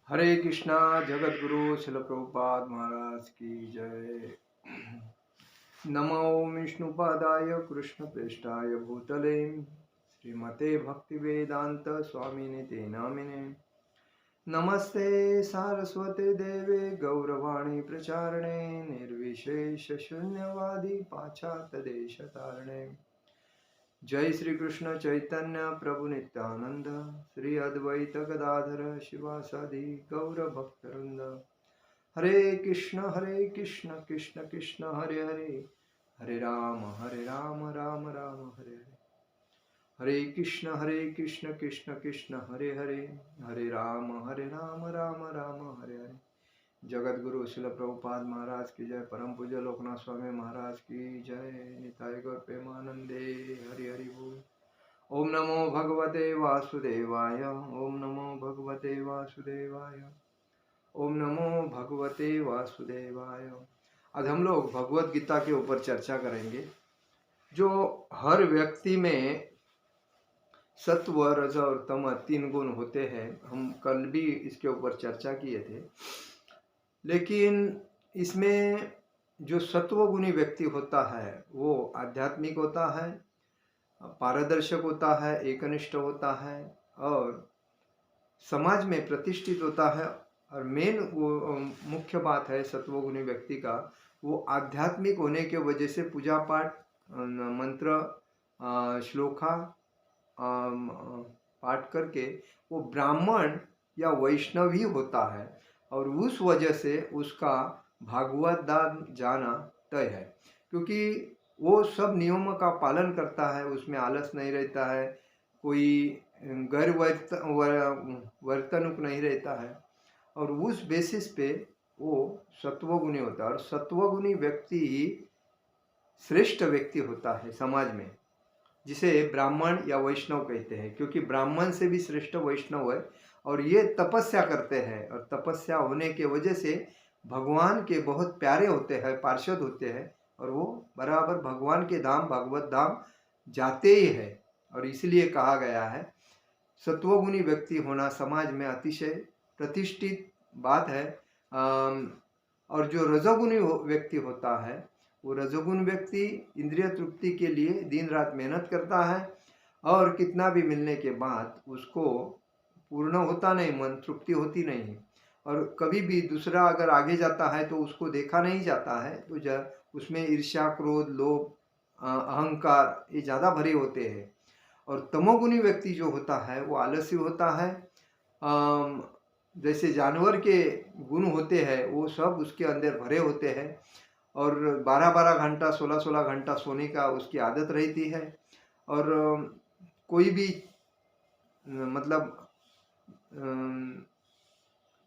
हरे कृष्णा। जगत गुरु शिल प्रभुपाद महाराज की जय। नमो विष्णुपादाय कृष्ण प्रेष्ठाय भूतले श्रीमते भक्ति वेदांत स्वामिने ते नामिने। नमस्ते सारस्वते देवे गौरवाणी प्रचारणे निर्विशेष शून्यवादी पाश्चात्य देश तारणे। जय श्री कृष्ण चैतन्य प्रभु नित्यानंद श्री अद्वैत गदाधर शिवासादि गौर भक्तवृंद। हरे कृष्ण कृष्ण कृष्ण हरे हरे, हरे राम राम राम हरे हरे। हरे कृष्ण कृष्ण कृष्ण हरे हरे, हरे राम राम राम हरे हरे। जगत गुरु शिल प्रभुपाद महाराज की जय। परम पूज्य लोकनाथ स्वामी महाराज की जय। निताय गौर प्रेमानंदे हरि हरि बोल। ओम नमो भगवते वासुदेवाय, ओम नमो भगवते वासुदेवाय, ओम नमो भगवते वासुदेवाय। आज हम लोग भगवत गीता के ऊपर चर्चा करेंगे। जो हर व्यक्ति में सत्व रज और तम तीन गुण होते हैं। हम कल भी इसके ऊपर चर्चा किए थे। लेकिन इसमें जो सत्वगुणी व्यक्ति होता है वो आध्यात्मिक होता है, पारदर्शक होता है, एकनिष्ठ होता है और समाज में प्रतिष्ठित होता है। और मेन वो मुख्य बात है सत्वगुणी व्यक्ति का, वो आध्यात्मिक होने के वजह से पूजा पाठ, मंत्र, श्लोका पाठ करके वो ब्राह्मण या वैष्णव ही होता है। और उस वजह से उसका भागवत दान जाना तय है, क्योंकि वो सब नियमों का पालन करता है, उसमें आलस नहीं रहता है, कोई गैर वर्तनुक नहीं रहता है। और उस बेसिस पे वो सत्वगुणी होता है। और सत्वगुणी व्यक्ति ही श्रेष्ठ व्यक्ति होता है समाज में, जिसे ब्राह्मण या वैष्णव कहते हैं, क्योंकि ब्राह्मण से भी श्रेष्ठ वैष्णव है। और ये तपस्या करते हैं और तपस्या होने के वजह से भगवान के बहुत प्यारे होते हैं, पार्षद होते हैं, और वो बराबर भगवान के धाम भगवत धाम जाते ही है। और इसलिए कहा गया है सत्वगुणी व्यक्ति होना समाज में अतिशय प्रतिष्ठित बात है। और जो रजोगुणी व्यक्ति होता है, वो रजोगुण व्यक्ति इंद्रिय तृप्ति के लिए दिन रात मेहनत करता है, और कितना भी मिलने के बाद उसको पूर्ण होता नहीं, मन तृप्ति होती नहीं। और कभी भी दूसरा अगर आगे जाता है तो उसको देखा नहीं जाता है, तो उसमें ईर्ष्या, क्रोध, लोभ, अहंकार ये ज़्यादा भरे होते हैं। और तमोगुणी व्यक्ति जो होता है वो आलसी होता है। जैसे जानवर के गुण होते हैं वो सब उसके अंदर भरे होते हैं। और 12-12 घंटा 16-16 घंटा सोने का उसकी आदत रहती है। और कोई भी मतलब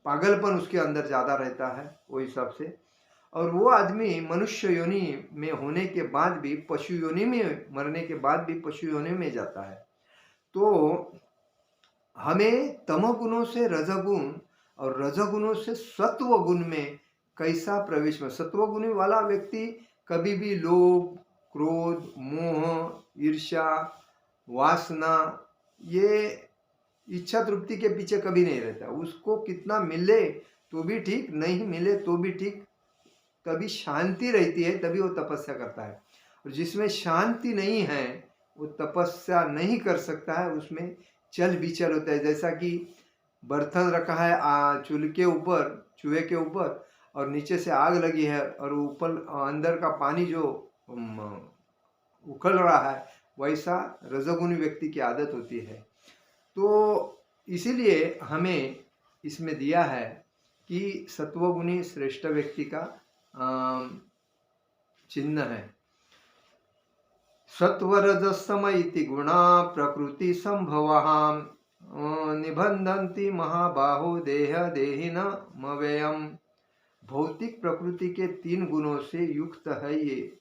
पागलपन उसके अंदर ज़्यादा रहता है वो हिसाब से। और वो आदमी मनुष्य योनि में होने के बाद भी पशु योनि में मरने के बाद भी पशु योनि में जाता है। तो हमें तमोगुणों से रजगुण और रजगुणों से सत्व गुण में कैसा प्रवेश में। सत्वगुणी वाला व्यक्ति कभी भी लोभ, क्रोध, मोह, ईर्ष्या, वासना, ये इच्छा तृप्ति के पीछे कभी नहीं रहता। उसको कितना मिले तो भी ठीक, नहीं मिले तो भी ठीक, तभी शांति रहती है, तभी वो तपस्या करता है। और जिसमें शांति नहीं है वो तपस्या नहीं कर सकता है, उसमें चल बिचल होता है। जैसा कि बर्तन रखा है चूल्हे के ऊपर, चूहे के ऊपर, और नीचे से आग लगी है, और ऊपर अंदर का पानी जो उखल रहा है, वैसा रजोगुणी व्यक्ति की आदत होती है। तो इसीलिए हमें इसमें दिया है कि सत्वगुणी श्रेष्ठ व्यक्ति का चिन्ह है। सत्वरजस्तम इति गुणा प्रकृति संभवः निबंधन्ति महाबाहो देह देहिन मव्ययम्। भौतिक प्रकृति के 3 गुणों से युक्त है ये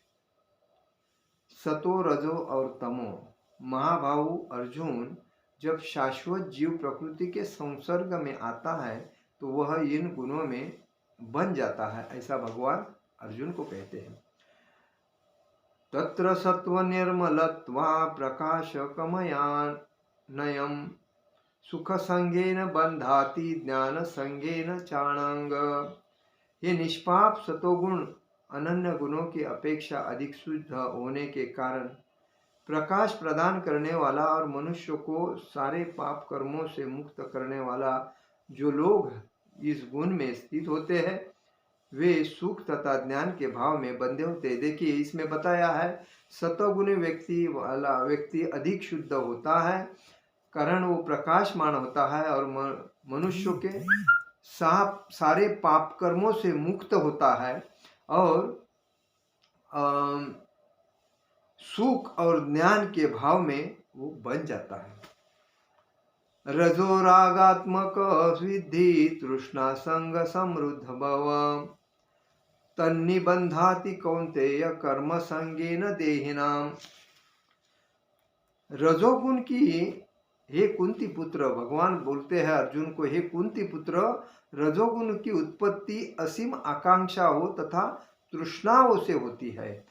सतो, रजो और तमो। महाबाहु अर्जुन, जब शाश्वत जीव प्रकृति के संसर्ग में आता है तो वह इन गुणों में बन जाता है, ऐसा भगवान अर्जुन को कहते हैं। तत्र सत्व निर्मलत्वा प्रकाशकमयानयम् सुख संगेन बंधाति ज्ञान संगेन चाणांग। ये निष्पाप सतोगुण अनन्य गुणों की अपेक्षा अधिक शुद्ध होने के कारण प्रकाश प्रदान करने वाला और मनुष्य को सारे पाप कर्मों से मुक्त करने वाला जो लोग इस गुण में स्थित होते हैं वे सुख तथा ज्ञान के भाव में बंधे होते हैं। देखिए इसमें बताया है सतोगुणी व्यक्ति वाला व्यक्ति अधिक शुद्ध होता है, कारण वो प्रकाशमान होता है और मनुष्य के सारे पाप कर्मों से मुक्त होता है और सुख और ज्ञान के भाव में वो बन जाता है। रजोरागात्मक विद्धि तृष्णा संग समृद्ध भव तन्निबंधाति कौन्तेय कर्म संगेन देहिनाम। रजोगुण की हे कुंती पुत्र, भगवान बोलते हैं अर्जुन को, हे कुंती पुत्र, रजोगुण की उत्पत्ति असीम आकांक्षा हो तथा तृष्णाओं से होती है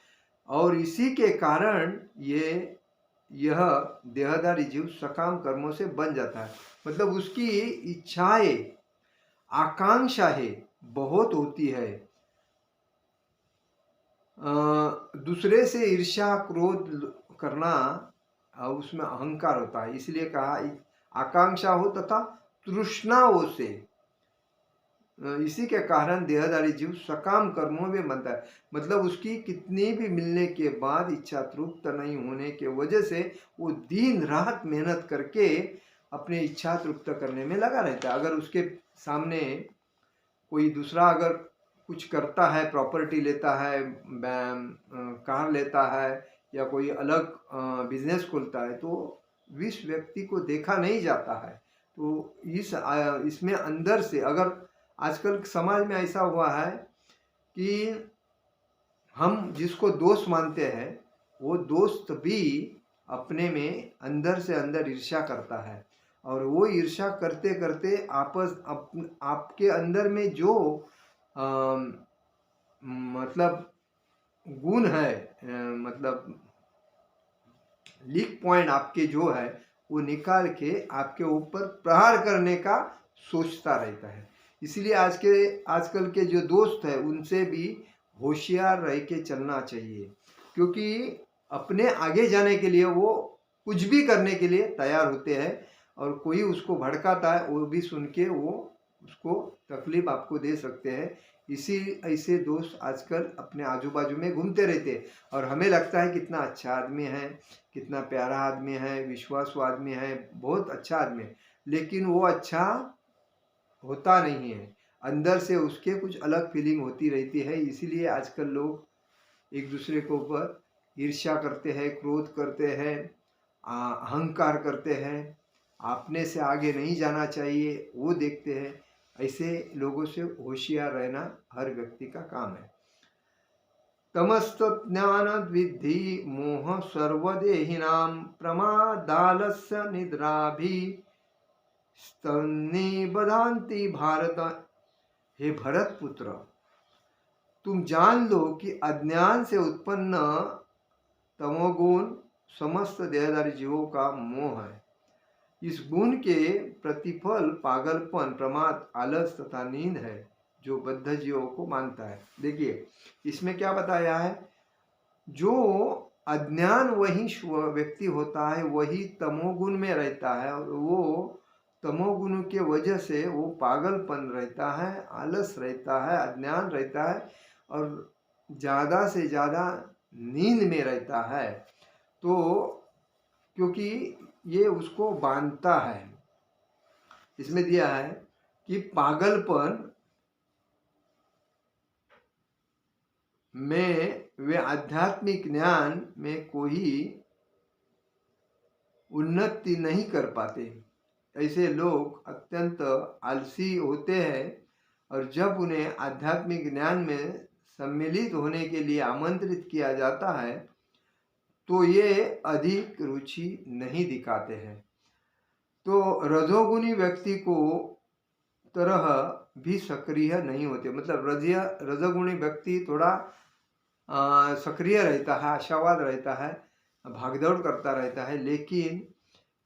और इसी के कारण यह देहधारी जीव सकाम कर्मों से बन जाता है। मतलब उसकी इच्छाएं आकांक्षाएं बहुत होती है, दूसरे से ईर्ष्या क्रोध करना, उसमें अहंकार होता है। इसलिए कहा आकांक्षा हो तथा तृष्णाओं से, इसी के कारण देहधारी जीव सकाम कर्मों में बनता है। मतलब उसकी कितनी भी मिलने के बाद इच्छा तृप्त नहीं होने के वजह से वो दिन रात मेहनत करके अपनी इच्छा तृप्त करने में लगा रहता है। अगर उसके सामने कोई दूसरा अगर कुछ करता है, प्रॉपर्टी लेता है, कार लेता है या कोई अलग बिजनेस खोलता है, तो इस व्यक्ति को देखा नहीं जाता है। तो इसमें अंदर से, अगर आजकल समाज में ऐसा हुआ है कि हम जिसको दोस्त मानते हैं वो दोस्त भी अपने में अंदर से अंदर ईर्ष्या करता है और वो ईर्ष्या करते करते आपके अंदर में जो मतलब गुण है, मतलब लीक पॉइंट आपके जो है वो निकाल के आपके ऊपर प्रहार करने का सोचता रहता है। इसलिए आजकल के जो दोस्त है उनसे भी होशियार रह के चलना चाहिए, क्योंकि अपने आगे जाने के लिए वो कुछ भी करने के लिए तैयार होते हैं और कोई उसको भड़काता है वो भी सुन के वो उसको तकलीफ आपको दे सकते हैं। इसी ऐसे दोस्त आजकल अपने आजू बाजू में घूमते रहते हैं और हमें लगता है कितना अच्छा आदमी है, कितना प्यारा आदमी है, विश्वासु आदमी है, बहुत अच्छा आदमी है, लेकिन वो अच्छा होता नहीं है। अंदर से उसके कुछ अलग फीलिंग होती रहती है। इसीलिए आजकल लोग एक दूसरे के ऊपर ईर्ष्या करते हैं, क्रोध करते हैं, अहंकार करते हैं, अपने से आगे नहीं जाना चाहिए वो देखते हैं। ऐसे लोगों से होशियार रहना हर व्यक्ति का काम है। तमस्त ज्ञान विद्धि मोह सर्वदेहिनाम प्रमादालस्य निद्राभि स्तन्निबधान्ति भारत। हे भरत पुत्र, तुम जान लो कि अज्ञान से उत्पन्न तमोगुण समस्त देहधारी जीवों का मोह है। इस गुण के प्रतिफल पागलपन, प्रमाद, आलस तथा नींद है जो बद्ध जीवों को मानता है। देखिए इसमें क्या बताया है, जो अज्ञान वही व्यक्ति होता है वही तमोगुण में रहता है और वो तमोगुण के वजह से वो पागलपन रहता है, आलस रहता है, अज्ञान रहता है और ज़्यादा से ज़्यादा नींद में रहता है। तो क्योंकि ये उसको बांधता है। इसमें दिया है कि पागलपन में वे आध्यात्मिक ज्ञान में कोई उन्नति नहीं कर पाते। ऐसे लोग अत्यंत आलसी होते हैं और जब उन्हें आध्यात्मिक ज्ञान में सम्मिलित होने के लिए आमंत्रित किया जाता है तो ये अधिक रुचि नहीं दिखाते हैं। तो रजोगुणी व्यक्ति को तरह भी सक्रिय नहीं होते। मतलब रजोगुणी व्यक्ति थोड़ा सक्रिय रहता है, आशावाद रहता है, भागदौड़ करता रहता है, लेकिन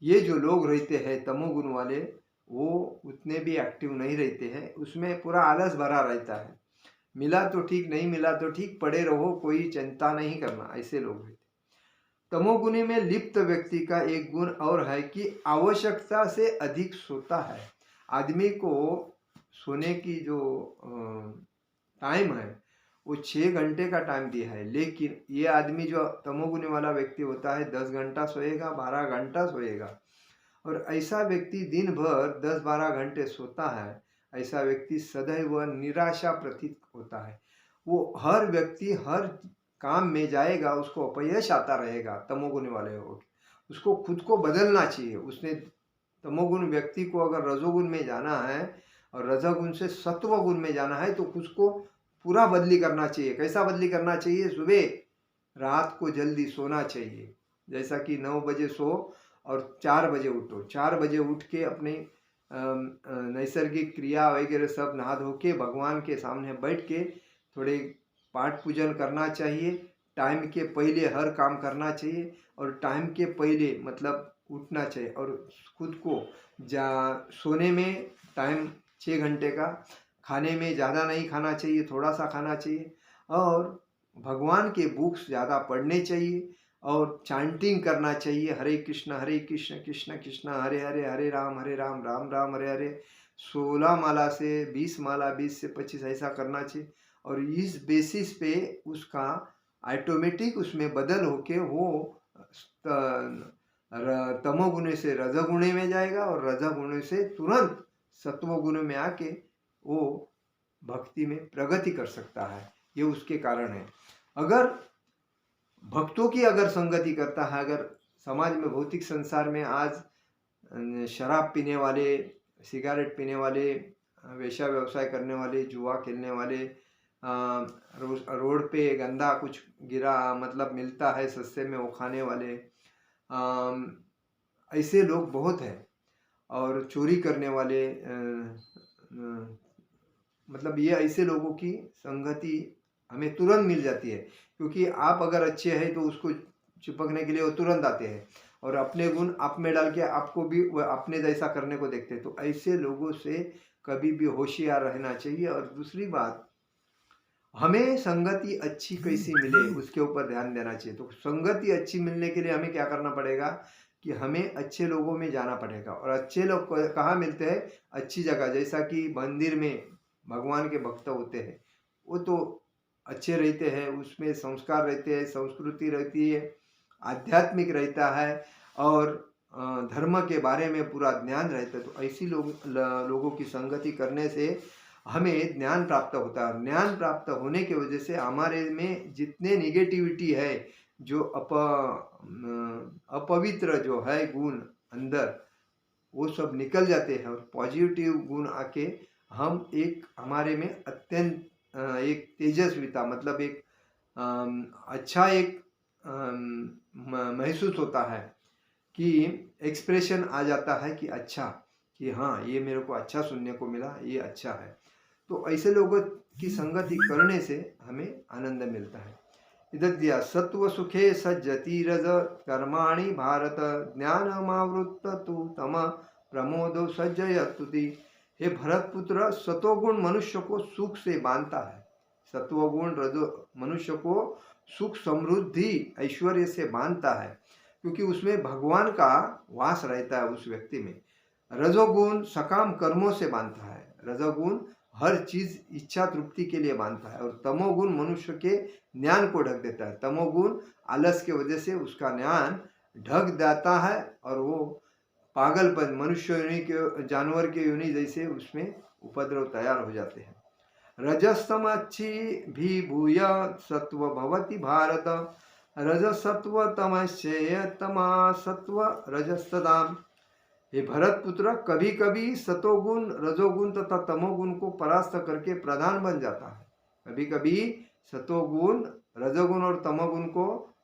ये जो लोग रहते हैं तमोगुण वाले, वो उतने भी एक्टिव नहीं रहते हैं, उसमें पूरा आलस भरा रहता है। मिला तो ठीक, नहीं मिला तो ठीक, पड़े रहो, कोई चिंता नहीं करना, ऐसे लोग हैं। तमोगुणी में लिप्त व्यक्ति का एक गुण और है कि आवश्यकता से अधिक सोता है। आदमी को सोने की जो टाइम है वो 6 घंटे का टाइम दिया है, लेकिन ये आदमी जो तमोगुणी वाला व्यक्ति होता है 10 घंटा सोएगा, 12 घंटा सोएगा। और ऐसा व्यक्ति दिन भर 10-12 घंटे सोता है, ऐसा व्यक्ति सदैव निराशा प्रतीत होता है। वो हर व्यक्ति हर काम में जाएगा, उसको अपयश आता रहेगा। तमोगुण वाले हो, उसको खुद को बदलना चाहिए। उसने तमोगुण व्यक्ति को अगर रजोगुण में जाना है और रजोगुण से सत्वगुण में जाना है तो उसको पूरा बदली करना चाहिए। कैसा बदली करना चाहिए? सुबह रात को जल्दी सोना चाहिए, जैसा कि 9 बजे सो और 4 बजे उठो। 4 बजे उठ के अपने नैसर्गिक क्रिया वगैरह सब नहा धो के भगवान के सामने बैठ के थोड़े पाठ पूजन करना चाहिए। टाइम के पहले हर काम करना चाहिए और टाइम के पहले मतलब उठना चाहिए। और खुद को सोने में टाइम 6 घंटे का, खाने में ज़्यादा नहीं खाना चाहिए, थोड़ा सा खाना चाहिए। और भगवान के बुक्स ज़्यादा पढ़ने चाहिए और चांटिंग करना चाहिए, हरे कृष्ण कृष्ण कृष्ण हरे हरे, हरे राम राम राम हरे हरे। 16 माला से 20 माला, 20 से 25 ऐसा करना चाहिए। और इस बेसिस पे उसका ऑटोमेटिक उसमें बदल होके वो तमोगुण से रजोगुण में जाएगा और रजोगुण से तुरंत सत्वगुण में आके वो भक्ति में प्रगति कर सकता है। ये उसके कारण है। अगर भक्तों की अगर संगति करता है, अगर समाज में भौतिक संसार में आज शराब पीने वाले, सिगरेट पीने वाले, वेश्या व्यवसाय करने वाले, जुआ खेलने वाले, रोड पे गंदा कुछ गिरा मतलब मिलता है सस्ते में वो खाने वाले, ऐसे लोग बहुत हैं। और चोरी करने वाले, मतलब ये ऐसे लोगों की संगति हमें तुरंत मिल जाती है, क्योंकि आप अगर अच्छे हैं तो उसको चिपकने के लिए वो तुरंत आते हैं और अपने गुण आप में डाल के आपको भी वह अपने जैसा करने को देखते हैं। तो ऐसे लोगों से कभी भी होशियार रहना चाहिए। और दूसरी बात, हमें संगति अच्छी कैसी मिले उसके ऊपर ध्यान देना चाहिए। तो संगति अच्छी मिलने के लिए हमें क्या करना पड़ेगा कि हमें अच्छे लोगों में जाना पड़ेगा। और अच्छे लोग कहाँ मिलते हैं? अच्छी जगह, जैसा कि मंदिर में भगवान के भक्त होते हैं, वो तो अच्छे रहते हैं, उसमें संस्कार रहते हैं, संस्कृति रहती है, आध्यात्मिक रहता है और धर्म के बारे में पूरा ज्ञान रहता है। तो ऐसी लोगों की संगति करने से हमें ज्ञान प्राप्त होता है। ज्ञान प्राप्त होने की वजह से हमारे में जितने निगेटिविटी है, जो अपवित्र जो है गुण अंदर, वो सब निकल जाते हैं और पॉजिटिव गुण आके हम एक हमारे में अत्यंत एक तेजस्विता, मतलब एक अच्छा एक महसूस होता है कि एक्सप्रेशन आ जाता है कि अच्छा, कि हाँ ये मेरे को अच्छा सुनने को मिला, ये अच्छा है। तो ऐसे लोगों की संगति करने से हमें आनंद मिलता है। इधर दिया सत्व सुखे सज्जति रज कर्माणि भारत ज्ञानमावृत्त तु तम प्रमोदो सज्जयतुति। हे भरत पुत्र, सतोगुण मनुष्य को सुख से बांधता है। सत्वगुण रजो मनुष्य को सुख, समृद्धि, ऐश्वर्य से बांधता है, क्योंकि उसमें भगवान का वास रहता है उस व्यक्ति में। रजोगुण सकाम कर्मों से बांधता है। रजोगुण हर चीज इच्छा तृप्ति के लिए बांधता है। और तमोगुण मनुष्य के ज्ञान को ढक देता है। तमोगुण आलस के वजह से उसका ज्ञान ढक जाता है और वो पागलपन, मनुष्य योनि के, जानवर के योनि जैसे उसमें उपद्रव तैयार हो जाते हैं। रजस्तमच्छी भी भूय सत्व भवति भारत रजसत्व तमश्चेय तमा सत्व रजस्तदाम। हे भरत पुत्र, कभी कभी सतोगुण, रजोगुण तथा तमोगुण को परास्त करके प्रधान बन जाता है। कभी कभी सतोगुण, रजोगुण और तमोगुण को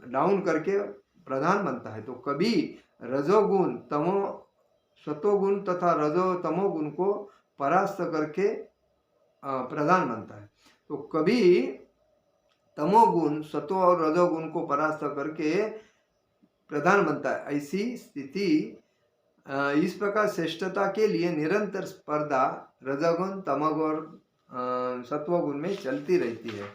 डाउन करके प्रधान बनता है। तो कभी रजोगुण, सतोगुण तथा रजो तमोगुण को परास्त करके प्रधान बनता है। तो कभी तमोगुण सतो और रजोगुण को परास्त करके प्रधान बनता है। ऐसी स्थिति इस प्रकार श्रेष्ठता के लिए निरंतर स्पर्धा रजोगुण तमोगुण सत्वगुण में चलती रहती है।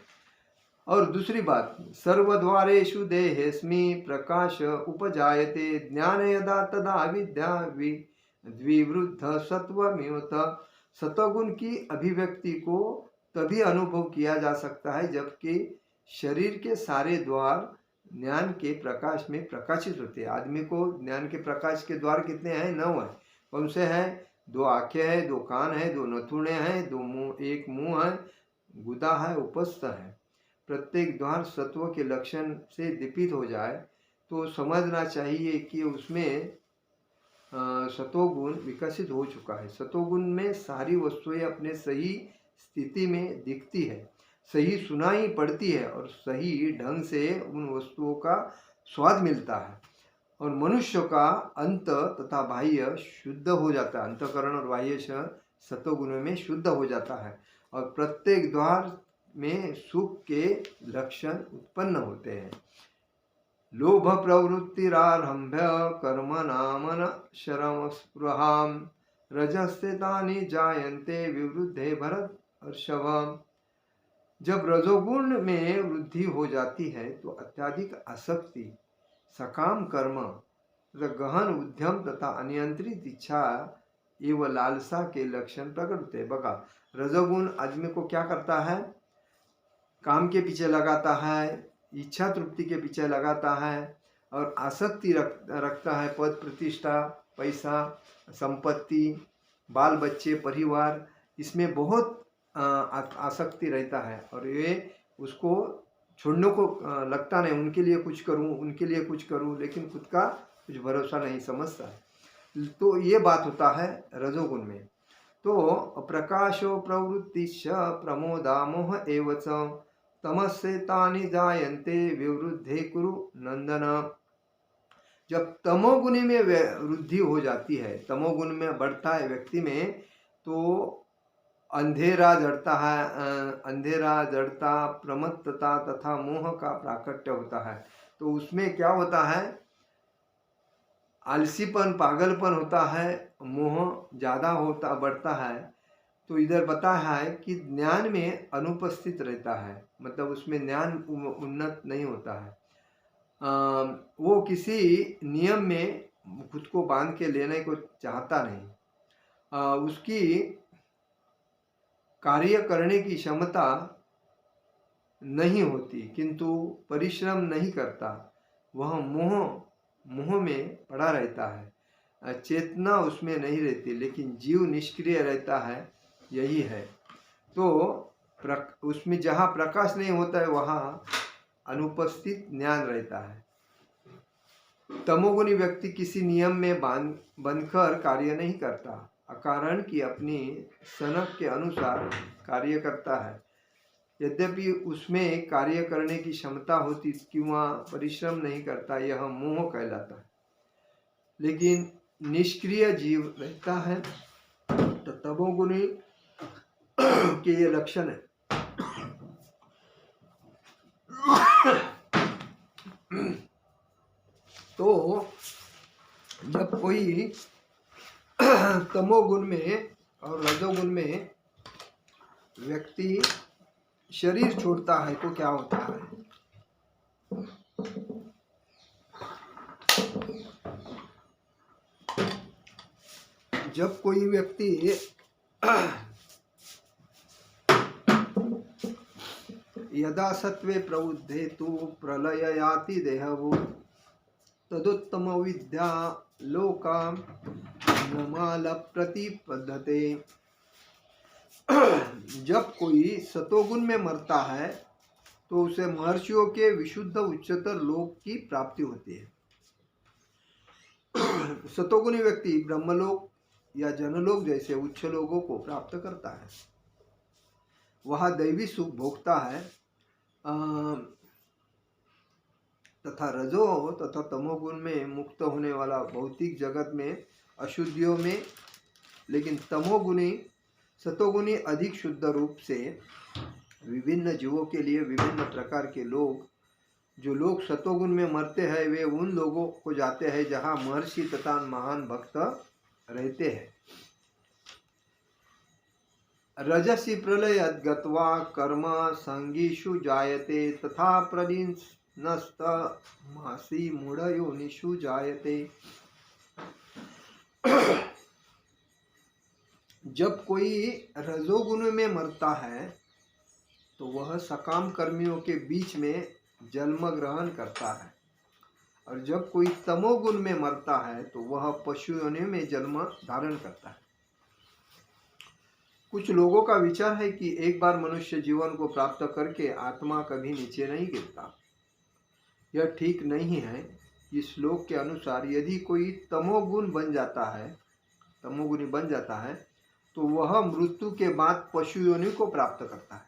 और दूसरी बात, सर्वद्वारेषु देहेस्मि प्रकाश उपजायते ज्ञान यदा तदा विद्या द्विवृद्ध सत्वमिवत। सत्वगुण की अभिव्यक्ति को तभी अनुभव किया जा सकता है जबकि शरीर के सारे द्वार ज्ञान के प्रकाश में प्रकाशित होते हैं। आदमी को ज्ञान के प्रकाश के द्वार कितने हैं? 9 हैं। कौन से हैं? 2 आंखें हैं, 2 कान हैं, 2 नथुने हैं, 2 मुंह, 1 मुंह है, गुदा है, उपस्थ है। प्रत्येक द्वार सत्व के लक्षण से दीपित हो जाए तो समझना चाहिए कि उसमें सतोगुण विकसित हो चुका है। सतोगुण में सारी वस्तुएं अपने सही स्थिति में दिखती है, सही सुनाई पड़ती है और सही ढंग से उन वस्तुओं का स्वाद मिलता है और मनुष्य का अंत तथा बाह्य शुद्ध हो जाता है। अंतकरण और बाह्य सतोगुणों में शुद्ध हो जाता है और प्रत्येक द्वार में सुख के लक्षण उत्पन्न होते हैं। लोभ प्रवृत्तिरारंभ्य कर्म नामन शरम स्पृहाम रजस्ते तानि जायन्ते विवृद्धे भरत हर्षभ। जब रजोगुण में वृद्धि हो जाती है तो अत्यधिक आसक्ति, सकाम कर्म, गहन उद्यम तथा अनियंत्रित इच्छा एवं लालसा के लक्षण प्रकट होते हैं। बघा, रजोगुण आदमी को क्या करता है? काम के पीछे लगाता है, इच्छा तृप्ति के पीछे लगाता है और आसक्ति रखता है। पद प्रतिष्ठा, पैसा, संपत्ति, बाल बच्चे, परिवार, इसमें बहुत आसक्ति रहता है और ये उसको छोड़ने को लगता नहीं। उनके लिए कुछ करूं, उनके लिए कुछ करूं, लेकिन खुद का कुछ भरोसा नहीं समझता है। तो ये बात होता है रजोगुण में। तो प्रकाशो प्रवृत्तिश्च प्रमोदा मोह एव च तमस्से तानि जायन्ते विवृद्धे कुरु नंदन। जब तमोगुण में वृद्धि हो जाती है, तमोगुण में बढ़ता है व्यक्ति में, तो अंधेरा जड़ता है, अंधेरा जड़ता, प्रमत्तता तथा मोह का प्राकट्य होता है। तो उसमें क्या होता है? आलसीपन, पागलपन होता है, मोह ज़्यादा होता बढ़ता है। तो इधर बता है कि ज्ञान में अनुपस्थित रहता है, मतलब उसमें ज्ञान उन्नत नहीं होता है। वो किसी नियम में खुद को बांध के लेने को चाहता नहीं। उसकी कार्य करने की क्षमता नहीं होती, किंतु परिश्रम नहीं करता। वह मोह में पड़ा रहता है, चेतना उसमें नहीं रहती, लेकिन जीव निष्क्रिय रहता है। यही है। तो उसमें जहाँ प्रकाश नहीं होता है वहाँ अनुपस्थित ज्ञान रहता है। तमोगुणी व्यक्ति किसी नियम में बंधकर कार्य नहीं करता, अकारण की अपनी सनक के अनुसार कार्य करता है। यद्यपि उसमें कार्य करने की क्षमता होती किंवा परिश्रम नहीं करता, यह मोह कहलाता है। लेकिन निष्क्रिय जीव रहता है तो तमोगुणी के ये लक्षण है। तो जब कोई तमोगुण में और रजोगुण में व्यक्ति शरीर छोड़ता है तो क्या होता है? जब कोई व्यक्ति यदा सत्वे प्रवुद्धे तु प्रलय याति देहभूत तदुत्तम विद्या लोकाम नमाल प्रतिपद्धते। जब कोई सतोगुण में मरता है तो उसे महर्षियों के विशुद्ध उच्चतर लोक की प्राप्ति होती है। सतोगुणी व्यक्ति ब्रह्मलोक या जनलोक जैसे उच्च लोगों को प्राप्त करता है, वह दैवी सुख भोगता है। तथा रजो तथा तमोगुण में मुक्त होने वाला भौतिक जगत में अशुद्धियों में, लेकिन तमोगुणी सतोगुणी अधिक शुद्ध रूप से विभिन्न जीवों के लिए विभिन्न प्रकार के लोग जो लोग सतोगुण में मरते हैं वे उन लोगों को जाते हैं जहाँ महर्षि तथा महान भक्त रहते हैं। रजसी प्रलयद् गत्वा कर्म संगीषु जायते तथा प्रलीनस्तमासि मूढ़योनिषु जायते। जब कोई रजोगुण में मरता है तो वह सकाम कर्मियों के बीच में जन्म ग्रहण करता है, और जब कोई तमोगुण में मरता है तो वह पशु योनि में जन्म धारण करता है। कुछ लोगों का विचार है कि एक बार मनुष्य जीवन को प्राप्त करके आत्मा कभी नीचे नहीं गिरता। यह ठीक नहीं है। इस श्लोक के अनुसार यदि कोई तमोगुणी बन जाता है तो वह मृत्यु के बाद पशु योनि को प्राप्त करता है।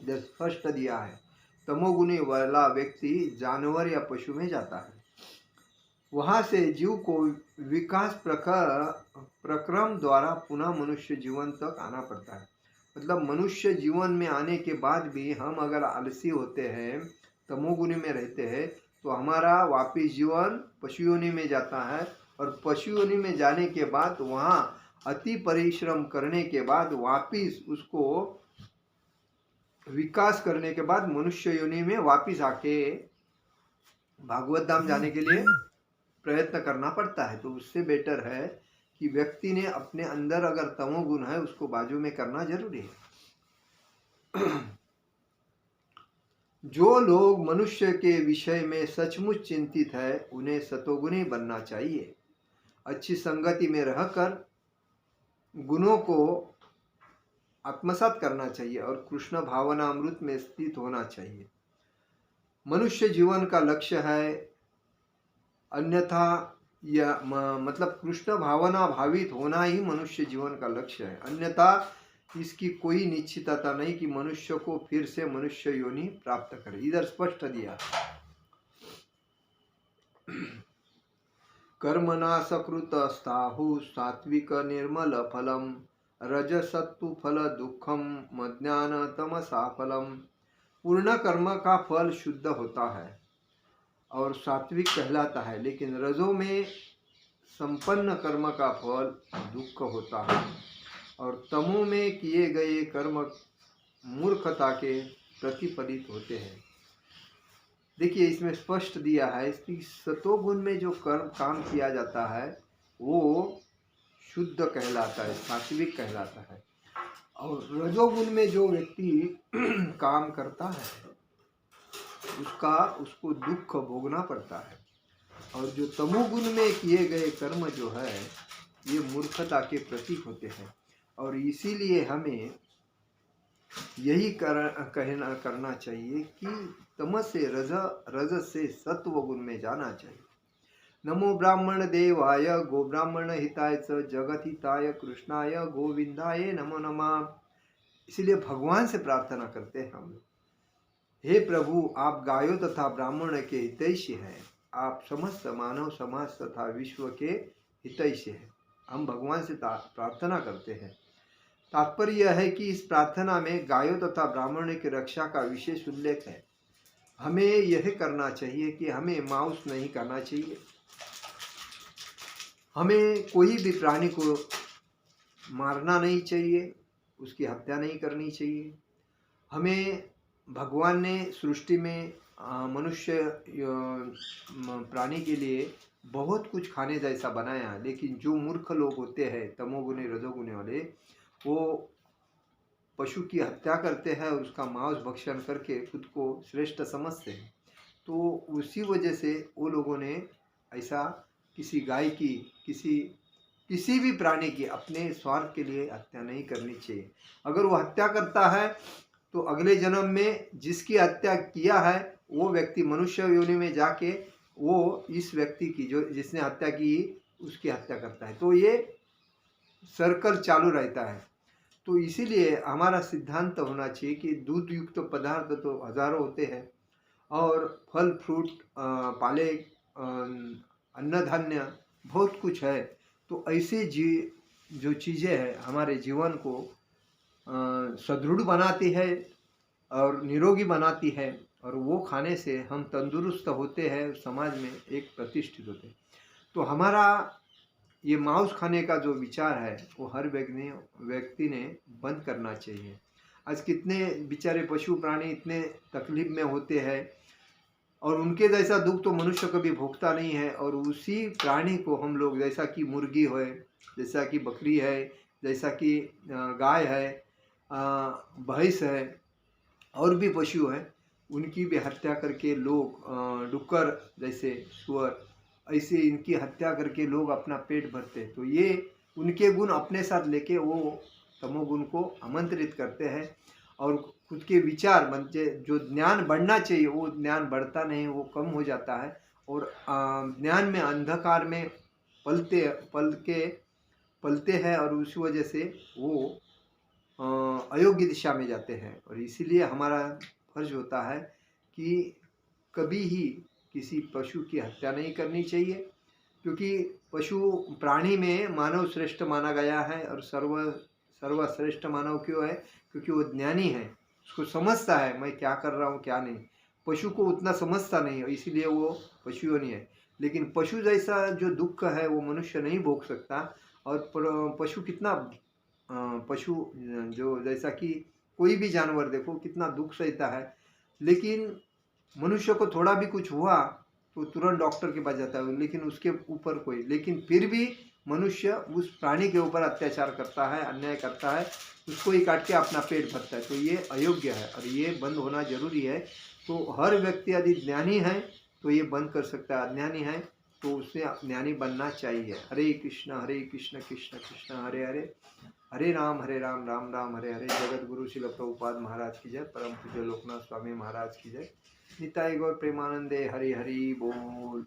इधर स्पष्ट दिया है, तमोगुणी वाला व्यक्ति जानवर या पशु में जाता है। वहां से जीव को विकास प्रक्रम द्वारा पुनः मनुष्य जीवन तक आना पड़ता है। मतलब मनुष्य जीवन में आने के बाद भी हम अगर आलसी होते हैं, तमोगुणी में रहते हैं, तो हमारा वापिस जीवन पशु योनि में जाता है, और पशु योनि में जाने के बाद वहाँ अति परिश्रम करने के बाद वापिस उसको विकास करने के बाद मनुष्य योनि में वापिस आके भागवत धाम जाने के लिए प्रयत्न करना पड़ता है। तो उससे बेटर है कि व्यक्ति ने अपने अंदर अगर तमोगुण है उसको बाजू में करना जरूरी है। जो लोग मनुष्य के विषय में सचमुच चिंतित है उन्हें सतोगुणी बनना चाहिए। अच्छी संगति में रहकर गुणों को आत्मसात करना चाहिए और कृष्ण भावना अमृत में स्थित होना चाहिए। मनुष्य जीवन का लक्ष्य है, अन्यथा यह मतलब कृष्ण भावना भावित होना ही मनुष्य जीवन का लक्ष्य है। अन्यथा इसकी कोई निश्चितता नहीं कि मनुष्य को फिर से मनुष्य योनि प्राप्त करे। इधर स्पष्ट दिया, कर्मणा सकृतस्ताहु सात्विक निर्मल फलम रजसत्तु फल दुखम मज्ञान तमसा फलम। पूर्ण कर्म का फल शुद्ध होता है और सात्विक कहलाता है, लेकिन रजो में संपन्न कर्म का फल दुख होता है, और तमो में किए गए कर्म मूर्खता के प्रतिफलित होते हैं। देखिए इसमें स्पष्ट दिया है कि सतोगुण में जो कर्म काम किया जाता है वो शुद्ध कहलाता है, सात्विक कहलाता है, और रजोगुण में जो व्यक्ति काम करता है उसको दुख भोगना पड़ता है। और जो तमोगुण में किए गए कर्म जो है ये मूर्खता के प्रतीक होते हैं, और इसीलिए हमें यही करना चाहिए कि तमस से रज से सत्व गुण में जाना चाहिए। नमो ब्राह्मण देवाय गो ब्राह्मण हिताय च जगत हिताय कृष्णाय गोविंदाय नमो नमः। इसलिए भगवान से प्रार्थना करते हैं हम, हे प्रभु आप गायों तथा ब्राह्मण के हितैषी हैं, आप समस्त मानव समाज तथा विश्व के हितैषी हैं। हम भगवान से प्रार्थना करते हैं। तात्पर्य यह है कि इस प्रार्थना में गायों तथा ब्राह्मण की रक्षा का विशेष उल्लेख है। हमें यह करना चाहिए कि हमें मांस नहीं करना चाहिए, हमें कोई भी प्राणी को मारना नहीं चाहिए, उसकी हत्या नहीं करनी चाहिए। हमें भगवान ने सृष्टि में मनुष्य प्राणी के लिए बहुत कुछ खाने जैसा बनाया, लेकिन जो मूर्ख लोग होते हैं तमोगुणी रजोगुणी वाले, वो पशु की हत्या करते हैं और उसका मांस भक्षण करके खुद को श्रेष्ठ समझते हैं। तो उसी वजह से वो लोगों ने ऐसा किसी गाय की किसी भी प्राणी की अपने स्वार्थ के लिए हत्या नहीं करनी चाहिए। अगर वो हत्या करता है तो अगले जन्म में जिसकी हत्या किया है वो व्यक्ति मनुष्य योनि में जाके वो इस व्यक्ति की जो जिसने हत्या की उसकी हत्या करता है। तो ये सर्कल चालू रहता है। तो इसीलिए हमारा सिद्धांत होना चाहिए कि दूध युक्त पदार्थ तो हजारों होते हैं, और फल फ्रूट पाले अन्न धान्य बहुत कुछ है। तो ऐसे जो चीज़ें हैं हमारे जीवन को सुदृढ़ बनाती है और निरोगी बनाती है, और वो खाने से हम तंदुरुस्त होते हैं, समाज में एक प्रतिष्ठित होते हैं। तो हमारा ये मांस खाने का जो विचार है वो हर व्यक्ति ने बंद करना चाहिए। आज कितने बेचारे पशु प्राणी इतने तकलीफ में होते हैं और उनके जैसा दुख तो मनुष्य कभी भोगता नहीं है। और उसी प्राणी को हम लोग, जैसा कि मुर्गी है, जैसा कि बकरी है, जैसा कि गाय है, भैंस है, और भी पशु हैं, उनकी भी हत्या करके लोग, डुक्कर जैसे सुअर, ऐसे इनकी हत्या करके लोग अपना पेट भरते। तो ये उनके गुण अपने साथ लेके वो तमोगुण को आमंत्रित करते हैं और खुद के विचार म्हणजे जो ज्ञान बढ़ना चाहिए वो ज्ञान बढ़ता नहीं, वो कम हो जाता है। और ज्ञान में अंधकार में पलते हैं और उस वजह से वो अयोग्य दिशा में जाते हैं। और इसीलिए हमारा फर्ज होता है कि कभी ही किसी पशु की हत्या नहीं करनी चाहिए, क्योंकि पशु प्राणी में मानव श्रेष्ठ माना गया है। और सर्वश्रेष्ठ मानव क्यों है? क्योंकि वो ज्ञानी है, उसको समझता है मैं क्या कर रहा हूँ क्या नहीं। पशु को उतना समझता नहीं है, इसीलिए वो पशु नहीं है। लेकिन पशु जैसा जो दुख है वो मनुष्य नहीं भोग सकता। और पशु कितना पशु जो जैसा कि कोई भी जानवर देखो कितना दुख सहता है, लेकिन मनुष्य को थोड़ा भी कुछ हुआ तो तुरंत डॉक्टर के पास जाता है, लेकिन उसके ऊपर कोई, लेकिन फिर भी मनुष्य उस प्राणी के ऊपर अत्याचार करता है, अन्याय करता है, उसको ही काट के अपना पेट भरता है। तो ये अयोग्य है और ये बंद होना जरूरी है। तो हर व्यक्ति यदि ज्ञानी है तो ये बंद कर सकता है, अज्ञानी है तो उसे ज्ञानी बनना चाहिए। हरे कृष्ण कृष्ण कृष्ण हरे हरे, हरे राम राम राम हरे हरे। जगत गुरु शिल प्रभुपाद महाराज की जय। परम पूज्य लोकनाथ स्वामी महाराज की जय। निताई गौर प्रेमानंदे हरि हरि बोल।